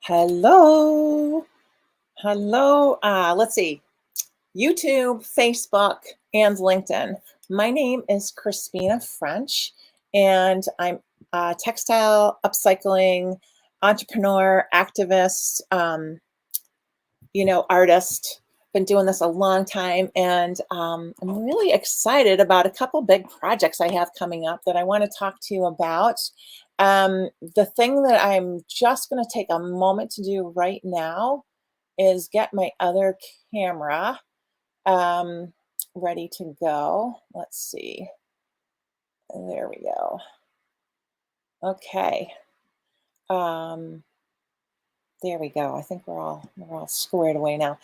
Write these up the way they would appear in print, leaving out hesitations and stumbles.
Hello. Hello. Let's see. YouTube, Facebook, and LinkedIn. My name is Christina French, and I'm a textile upcycling entrepreneur, activist, artist. Been doing this a long time, and I'm really excited about a couple big projects I have coming up that I want to talk to you about. The thing that I'm just going to take a moment to do right now is get my other camera um, ready to go. Let's see. There we go. Okay. Um, there we go. I think we're all squared away now.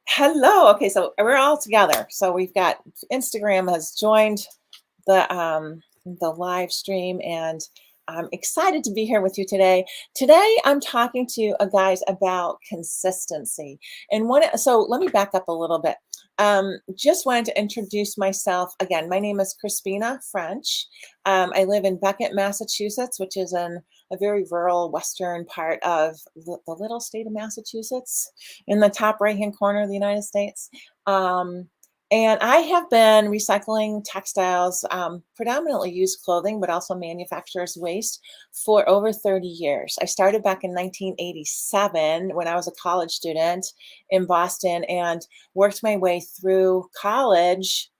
Hello. Okay, so we're all together. So we've got Instagram has joined the live stream, and I'm excited to be here with you today. Today I'm talking to you guys about consistency. So let me back up a little bit. Just wanted to introduce myself again. My name is Crispina French. I live in Beckett, Massachusetts, which is in a very rural western part of the little state of Massachusetts in the top right-hand corner of the United States. And I have been recycling textiles, predominantly used clothing, but also manufacturer's waste for over 30 years. I started back in 1987 when I was a college student in Boston and worked my way through college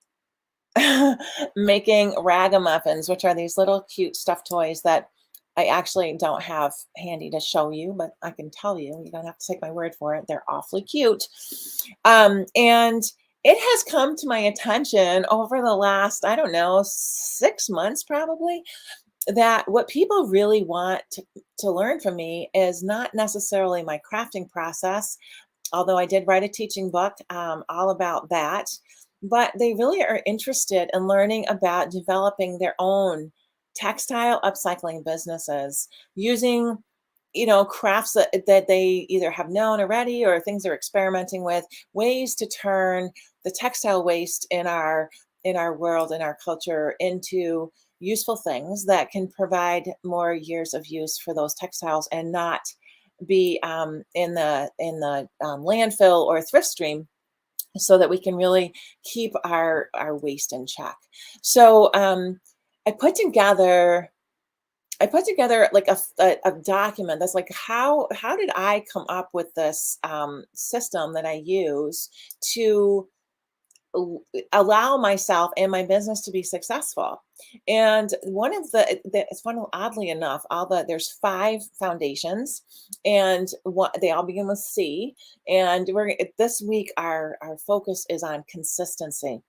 making ragamuffins, which are these little cute stuffed toys that I actually don't have handy to show you, but I can tell you. You don't have to take my word for it. They're awfully cute. And it has come to my attention over the last, I don't know, 6 months probably, that what people really want to learn from me is not necessarily my crafting process, although I did write a teaching book all about that, but they really are interested in learning about developing their own textile upcycling businesses using crafts that they either have known already or things they're experimenting with, ways to turn the textile waste in our world, in our culture, into useful things that can provide more years of use for those textiles and not be in the landfill or thrift stream, so that we can really keep our waste in check. So I put together like a document that's like how did I come up with this system that I use to allow myself and my business to be successful. And it's one oddly enough, there's 5 foundations, and they all begin with C. And this week our focus is on consistency.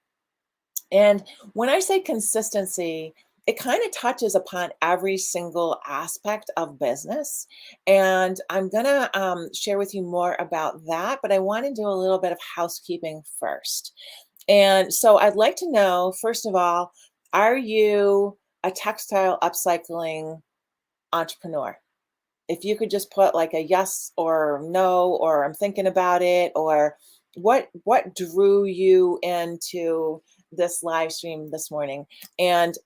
And when I say consistency, it kind of touches upon every single aspect of business. And I'm going to share with you more about that, but I want to do a little bit of housekeeping first. And so I'd like to know, first of all, are you a textile upcycling entrepreneur? If you could just put like a yes or no, or I'm thinking about it, or what drew you into this live stream this morning? And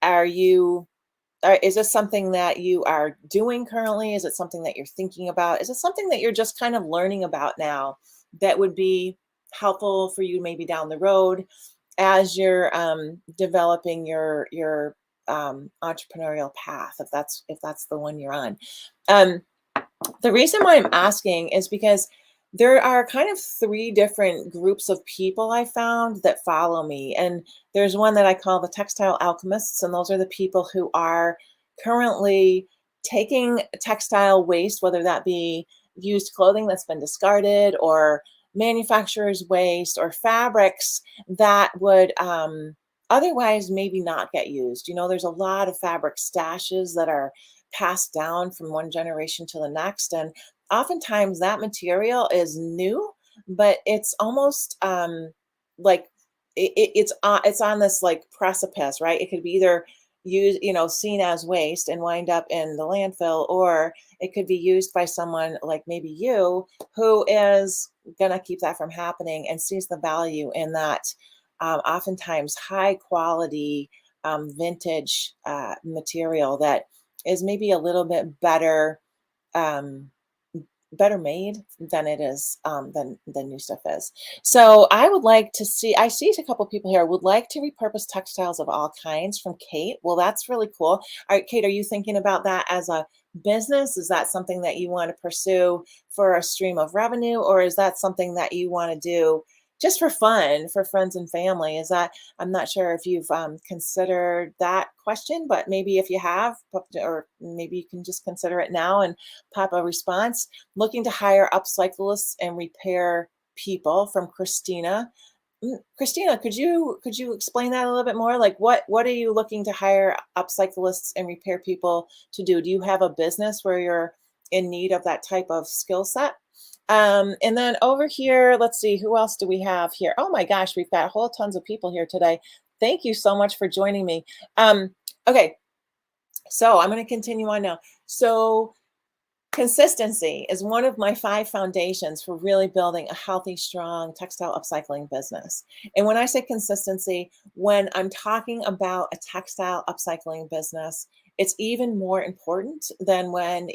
is this something that you are doing currently? Is it something that you're thinking about? Is it something that you're just kind of learning about now that would be helpful for you maybe down the road as you're developing your entrepreneurial path, if that's the one you're on? The reason why I'm asking is because there are kind of 3 different groups of people I found that follow me. And there's one that I call the Textile Alchemists, and those are the people who are currently taking textile waste, whether that be used clothing that's been discarded, or manufacturer's waste, or fabrics that would otherwise maybe not get used. There's a lot of fabric stashes that are passed down from one generation to the next, and oftentimes that material is new, but it's almost like it's on this like precipice, right? It could be either used, seen as waste and wind up in the landfill, or it could be used by someone like maybe you, who is gonna keep that from happening and sees the value in that oftentimes high quality vintage material that is maybe a little bit better better made than it is than new stuff is. So I would like to see, I see a couple people here would like to repurpose textiles of all kinds from Kate. Well, that's really cool. All right, Kate, are you thinking about that as a business? Is that something that you want to pursue for a stream of revenue, or is that something that you want to do just for fun, for friends and family? Is that, I'm not sure if you've considered that question, but maybe if you have, or maybe you can just consider it now and pop a response. Looking to hire upcyclists and repair people from Christina. Christina, could you explain that a little bit more? Like what are you looking to hire upcyclists and repair people to do? Do you have a business where you're in need of that type of skill set? And then over here, let's see, who else do we have here? Oh my gosh, we've got whole tons of people here today. Thank you so much for joining me. Okay, so I'm going to continue on now. So consistency is one of my 5 foundations for really building a healthy, strong textile upcycling business. And when I say consistency, when I'm talking about a textile upcycling business, it's even more important than when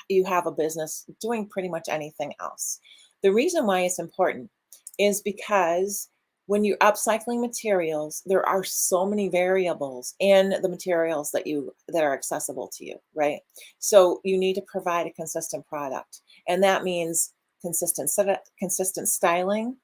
you have a business doing pretty much anything else. The reason why it's important is because when you're upcycling materials, there are so many variables in the materials that are accessible to you, right? So you need to provide a consistent product, and that means consistent styling,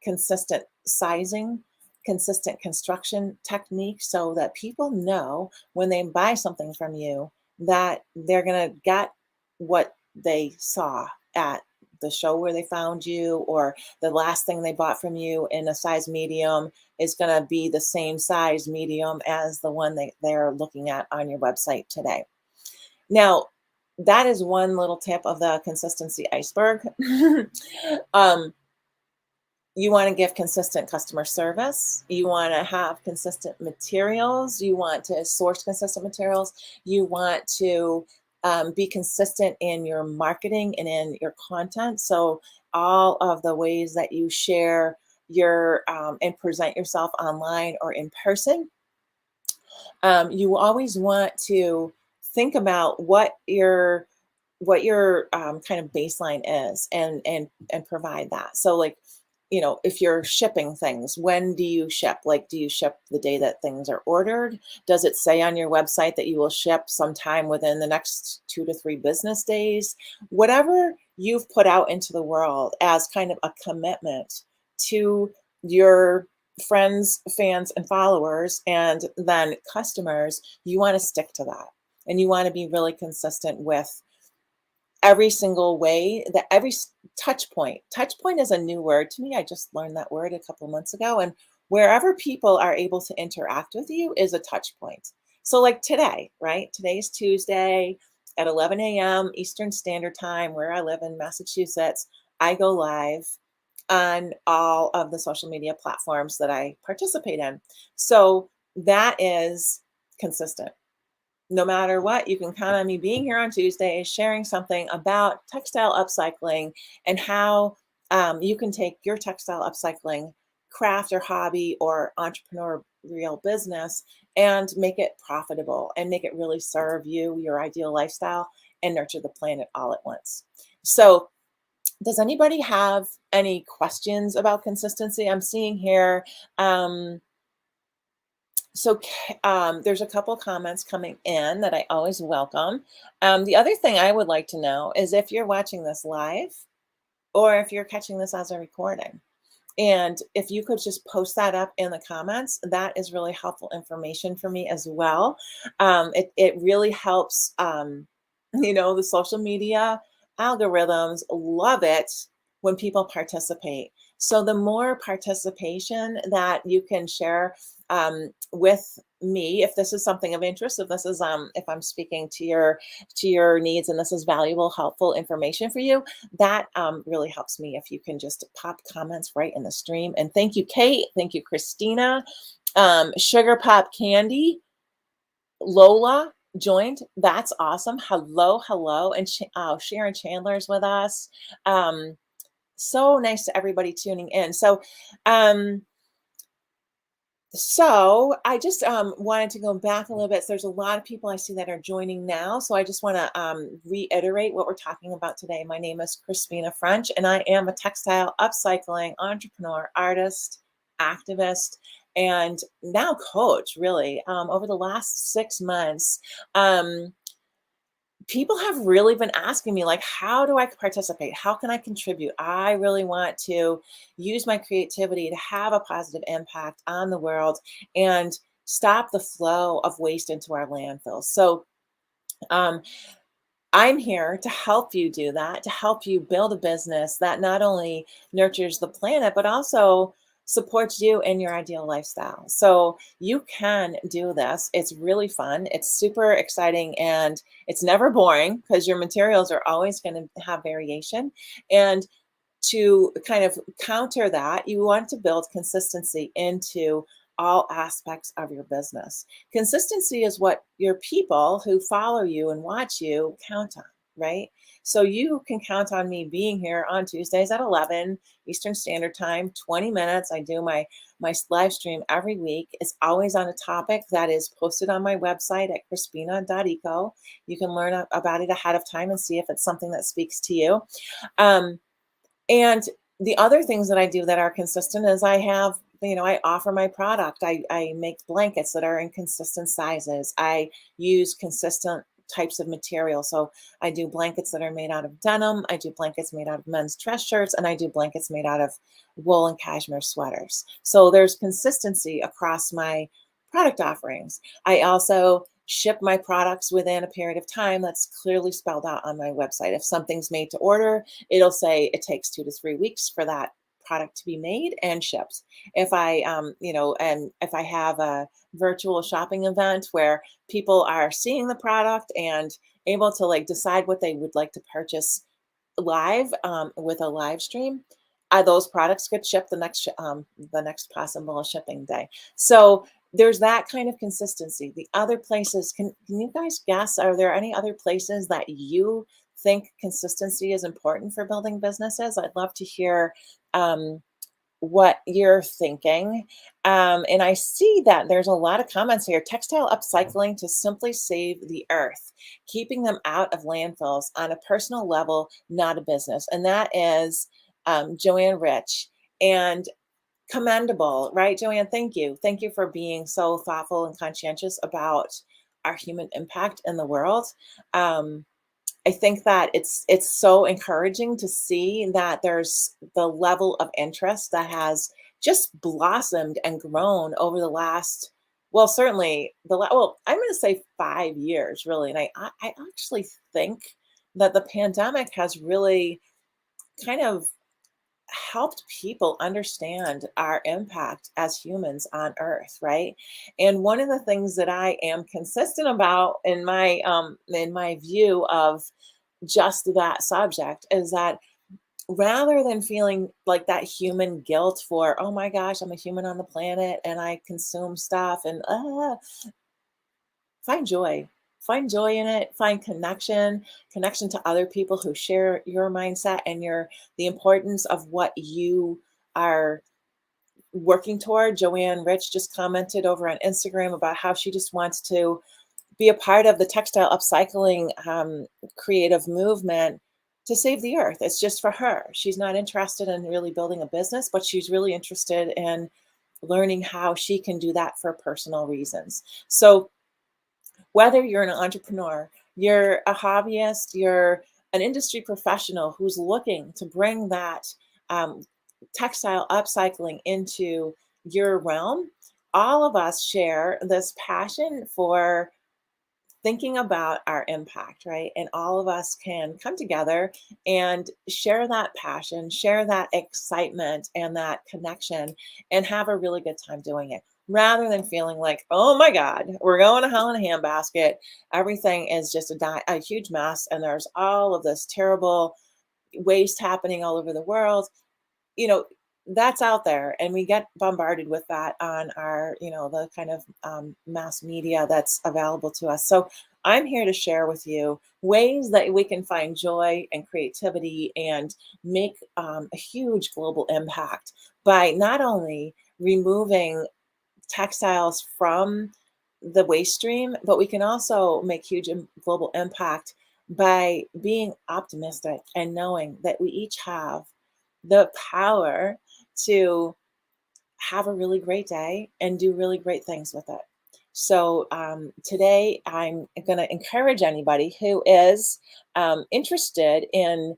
consistent sizing, consistent construction technique, so that people know when they buy something from you that they're gonna get what they saw at the show where they found you, or the last thing they bought from you in a size medium is going to be the same size medium as the one they're looking at on your website today. Now, that is one little tip of the consistency iceberg. You want to give consistent customer service. You want to have consistent materials. You want to source consistent materials. You want to be consistent in your marketing and in your content. So all of the ways that you share your and present yourself online or in person, you always want to think about what your kind of baseline is, and provide that. So like, if you're shipping things, when do you ship? Like, do you ship the day that things are ordered? Does it say on your website that you will ship sometime within the next 2 to 3 business days? Whatever you've put out into the world as kind of a commitment to your friends, fans, and followers, and then customers, you want to stick to that. And you want to be really consistent with every single way, that every touch point. Touch point is a new word to me. I just learned that word a couple months ago. And wherever people are able to interact with you is a touch point. So like today, right? Today's Tuesday at 11 a.m. Eastern Standard Time, where I live in Massachusetts. I go live on all of the social media platforms that I participate in. So that is consistent. No matter what, you can count on me being here on Tuesday, sharing something about textile upcycling and how you can take your textile upcycling craft or hobby or entrepreneurial business and make it profitable and make it really serve you, your ideal lifestyle, and nurture the planet all at once. So does anybody have any questions about consistency? I'm seeing here. So there's a couple comments coming in that I always welcome. The other thing I would like to know is if you're watching this live or if you're catching this as a recording. And if you could just post that up in the comments, that is really helpful information for me as well. It really helps, the social media algorithms love it when people participate. So the more participation that you can share with me, if this is something of interest, if this is if I'm speaking to your needs and this is valuable, helpful information for you, that really helps me if you can just pop comments right in the stream. And thank you, Kate. Thank you, Christina. Sugar Pop Candy, Lola joined. That's awesome. Hello, hello. And Sharon Chandler's with us. So nice to everybody tuning in. So So I just wanted to go back a little bit. So there's a lot of people I see that are joining now. So I just want to reiterate what we're talking about today. My name is Christina French, and I am a textile upcycling entrepreneur, artist, activist, and now coach, really. Over the last 6 months, um, people have really been asking me, like, how do I participate? How can I contribute? I really want to use my creativity to have a positive impact on the world and stop the flow of waste into our landfills. So um, I'm here to help you do that, to help you build a business that not only nurtures the planet, but also supports you in your ideal lifestyle. So you can do this. It's really fun. It's super exciting and it's never boring because your materials are always going to have variation. And to kind of counter that, you want to build consistency into all aspects of your business. Consistency is what your people who follow you and watch you count on, right? So you can count on me being here on Tuesdays at 11 Eastern Standard Time, 20 minutes. I do my live stream every week. It's always on a topic that is posted on my website at crispina.eco. You can learn about it ahead of time and see if it's something that speaks to you. Um, and the other things that I do that are consistent is I have, I offer my product. I make blankets that are in consistent sizes. I use consistent types of material. So I do blankets that are made out of denim. I do blankets made out of men's dress shirts, and I do blankets made out of wool and cashmere sweaters. So there's consistency across my product offerings. I also ship my products within a period of time that's clearly spelled out on my website. If something's made to order, it'll say it takes 2 to 3 weeks for that product to be made and shipped. If I, and if I have a virtual shopping event where people are seeing the product and able to like decide what they would like to purchase live with a live stream, those products get shipped the next possible shipping day. So there's that kind of consistency. The other places, can you guys guess? Are there any other places that you think consistency is important for building businesses? I'd love to hear um, what you're thinking. And I see that there's a lot of comments here. Textile upcycling to simply save the earth, keeping them out of landfills on a personal level, not a business. And that is Joanne Rich. And commendable, right, Joanne? Thank you. Thank you for being so thoughtful and conscientious about our human impact in the world. Um, I think that it's so encouraging to see that there's the level of interest that has just blossomed and grown over the last, well, certainly well, I'm going to say 5 years, really. And I actually think that the pandemic has really kind of helped people understand our impact as humans on earth, right? And one of the things that I am consistent about in my view of just that subject is that rather than feeling like that human guilt for, oh my gosh, I'm a human on the planet and I consume stuff and find joy. Find joy in it, find connection to other people who share your mindset and the importance of what you are working toward. Joanne Rich just commented over on Instagram about how she just wants to be a part of the textile upcycling creative movement to save the earth. It's just for her. She's not interested in really building a business, but she's really interested in learning how she can do that for personal reasons. So whether you're an entrepreneur, you're a hobbyist, you're an industry professional who's looking to bring that um, textile upcycling into your realm, all of us share this passion for thinking about our impact, right? And all of us can come together and share that passion, share that excitement and that connection, and have a really good time doing it rather than feeling like, oh my God, we're going to hell in a handbasket. Everything is just a huge mess. And there's all of this terrible waste happening all over the world. You know, that's out there, and we get bombarded with that on our, the kind of mass media that's available to us. So I'm here to share with you ways that we can find joy and creativity and make a huge global impact by not only removing textiles from the waste stream, but we can also make huge global impact by being optimistic and knowing that we each have the power to have a really great day and do really great things with it. So today I'm going to encourage anybody who is interested in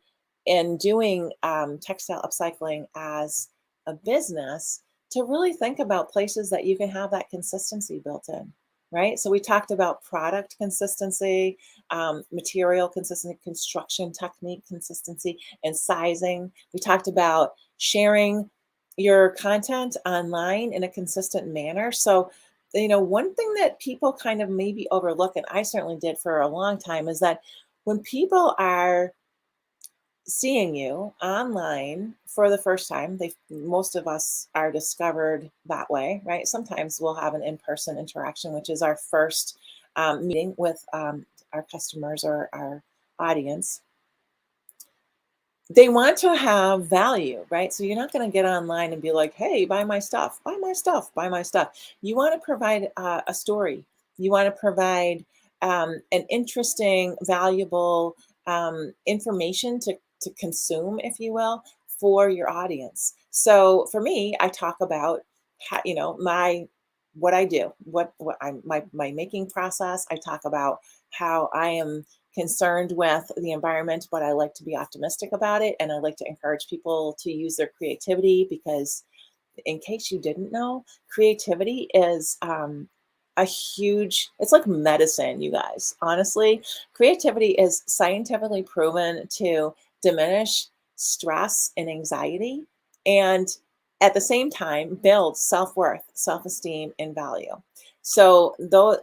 doing textile upcycling as a business to really think about places that you can have that consistency built in. Right. So we talked about product consistency, material consistency, construction technique consistency, and sizing. We talked about sharing your content online in a consistent manner. So, one thing that people kind of maybe overlook, and I certainly did for a long time, is that when people are seeing you online for the first time, most of us are discovered that way, right? Sometimes we'll have an in-person interaction, which is our first meeting with our customers or our audience. They want to have value, right? So you're not going to get online and be like, hey, buy my stuff, buy my stuff, buy my stuff. You want to provide a story. You want to provide an interesting, valuable information to consume, if you will, for your audience. So for me, I talk about how, what I do, what I'm my making process. I talk about how I am concerned with the environment, but I like to be optimistic about it. And I like to encourage people to use their creativity because, in case you didn't know, creativity is it's like medicine, you guys. Honestly, creativity is scientifically proven to diminish stress and anxiety and at the same time build self-worth, self-esteem, and value. So though,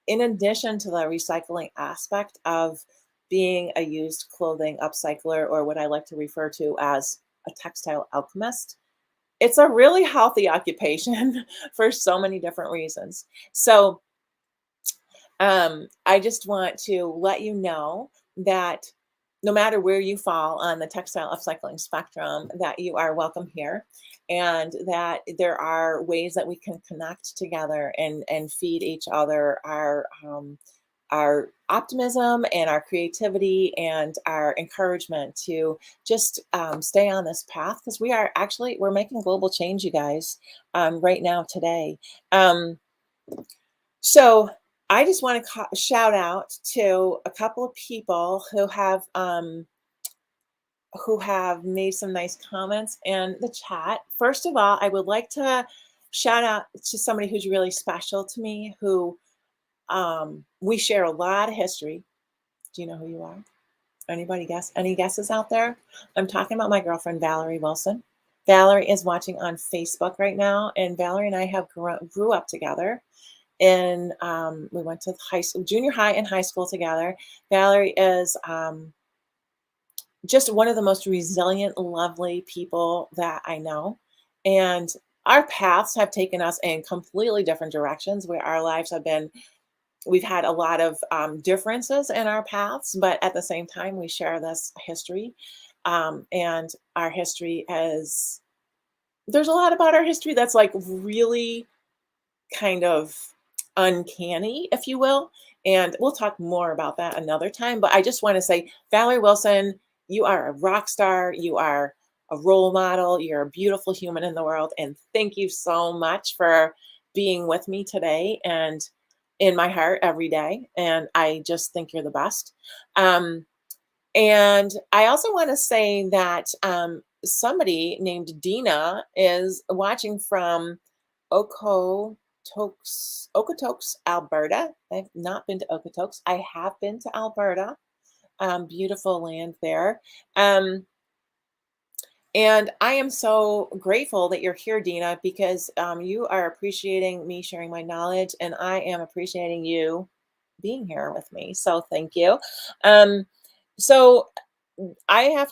in addition to the recycling aspect of being a used clothing upcycler, or what I like to refer to as a textile alchemist, it's a really healthy occupation for so many different reasons. So I just want to let you know that no matter where you fall on the textile upcycling spectrum, that you are welcome here, and that there are ways that we can connect together and feed each other our optimism and our creativity and our encouragement to just stay on this path, because we're making global change, you guys, right now today. So I just want to shout out to a couple of people who have made some nice comments in the chat. First of all, I would like to shout out to somebody who's really special to me, who we share a lot of history. Do you know who you are? Anybody guess? Any guesses out there? I'm talking about my girlfriend, Valerie Wilson. Valerie is watching on Facebook right now, and Valerie and I have grew up together. And we went to junior high and high school together. Valerie is just one of the most resilient, lovely people that I know. And our paths have taken us in completely different directions, where our lives we've had a lot of differences in our paths, but at the same time, we share this history. And our history there's a lot about our history that's like really kind of uncanny, if you will. And we'll talk more about that another time. But I just want to say, Valerie Wilson, you are a rock star. You are a role model. You're a beautiful human in the world. And thank you so much for being with me today and in my heart every day. And I just think you're the best. And I also want to say that somebody named Dina is watching from Okotoks, Alberta. I've not been to Okotoks. I have been to Alberta. Beautiful land there. And I am so grateful that you're here, Dina, because you are appreciating me sharing my knowledge, and I am appreciating you being here with me. So thank you. So I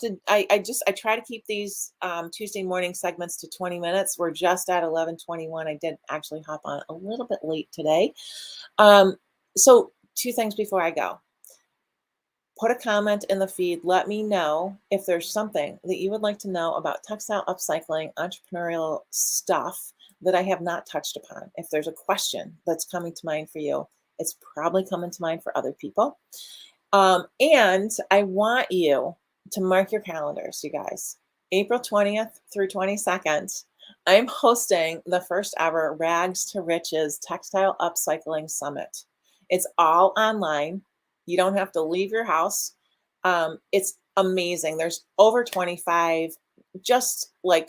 try to keep these Tuesday morning segments to 20 minutes. We're just at 11:21. I did actually hop on a little bit late today. So two things before I go. Put a comment in the feed. Let me know if there's something that you would like to know about textile upcycling, entrepreneurial stuff that I have not touched upon. If there's a question that's coming to mind for you, it's probably coming to mind for other people. And I want you to mark your calendars, you guys. April 20th through 22nd, I'm hosting the first ever Rags to Riches Textile Upcycling Summit. It's all online. You don't have to leave your house. It's amazing. There's over 25 just like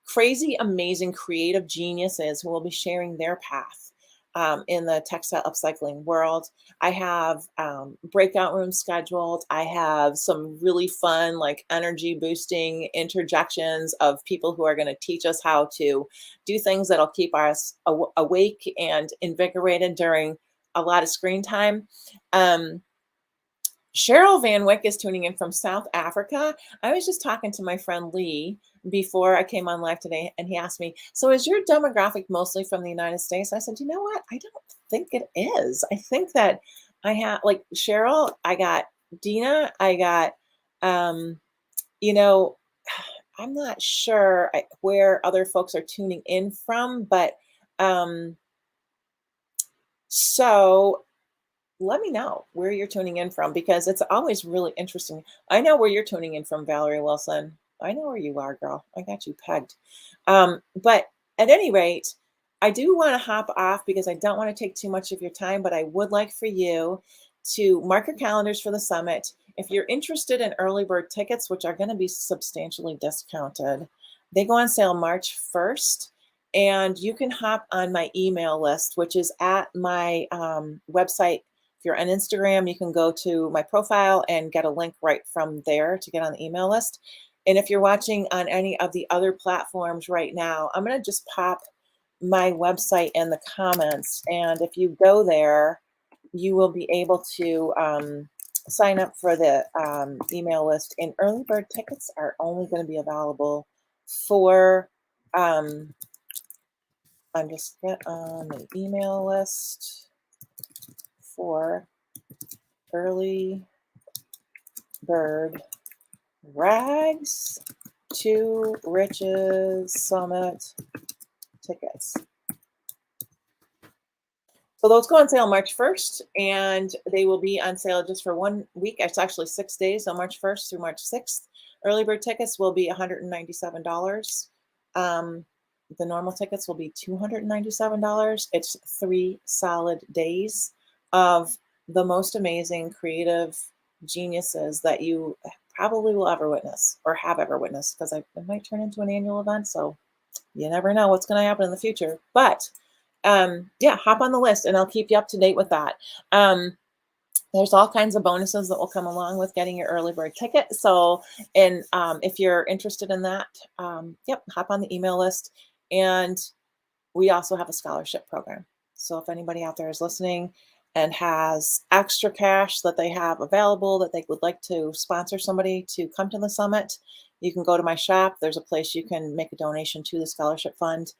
crazy, amazing, creative geniuses who will be sharing their path in the textile upcycling world. I have breakout rooms scheduled. I have some really fun, like energy boosting interjections of people who are going to teach us how to do things that'll keep us awake and invigorated during a lot of screen time. Cheryl Van Wyck is tuning in from South Africa. I was just talking to my friend Lee before I came on live today, and he asked me, so is your demographic mostly from the United States? I said, you know what? I don't think it is. I think that I have, like Cheryl, I got Dina, I got, you know, I'm not sure where other folks are tuning in from, but so let me know where you're tuning in from, because it's always really interesting. I know where you're tuning in from, Valerie Wilson. I know where you are, girl. I got you pegged. But at any rate, I do want to hop off because I don't want to take too much of your time, but I would like for you to mark your calendars for the summit. If you're interested in early bird tickets, which are going to be substantially discounted, they go on sale March 1st. And you can hop on my email list, which is at my website. If you're on Instagram, you can go to my profile and get a link right from there to get on the email list. And if you're watching on any of the other platforms right now, I'm going to just pop my website in the comments. And if you go there, you will be able to sign up for the email list. And early bird tickets are only going to be available for, I'm just get on the email list for early bird Rags to Riches Summit tickets. So those go on sale March 1st, and they will be on sale just for 1 week. It's actually 6 days, so March 1st through March 6th. Early bird tickets will be $197. The normal tickets will be $297. It's 3 solid days of the most amazing creative geniuses that you probably will ever witness or have ever witnessed, because it might turn into an annual event. So you never know what's going to happen in the future. But yeah, hop on the list and I'll keep you up to date with that. There's all kinds of bonuses that will come along with getting your early bird ticket. So, and if you're interested in that, yep, hop on the email list. And we also have a scholarship program. So if anybody out there is listening and has extra cash that they have available that they would like to sponsor somebody to come to the summit, you can go to my shop. There's a place you can make a donation to the scholarship fund.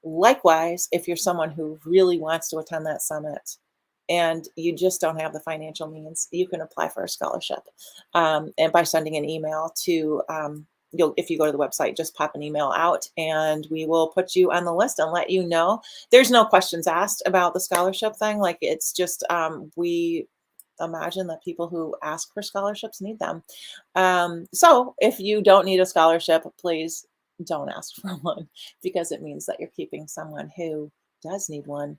Likewise, if you're someone who really wants to attend that summit and you just don't have the financial means, you can apply for a scholarship. And by sending an email to, if you go to the website, just pop an email out and we will put you on the list and let you know. There's no questions asked about the scholarship thing. Like, it's just, we imagine that people who ask for scholarships need them. So if you don't need a scholarship, please don't ask for one, because it means that you're keeping someone who does need one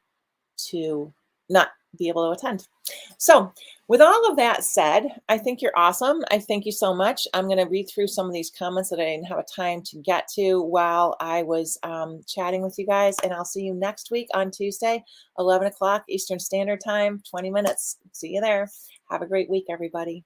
to not be able to attend. So with all of that said, I think you're awesome. I thank you so much. I'm going to read through some of these comments that I didn't have a time to get to while I was chatting with you guys. And I'll see you next week on Tuesday, 11 o'clock Eastern Standard Time, 20 minutes. See you there. Have a great week, everybody.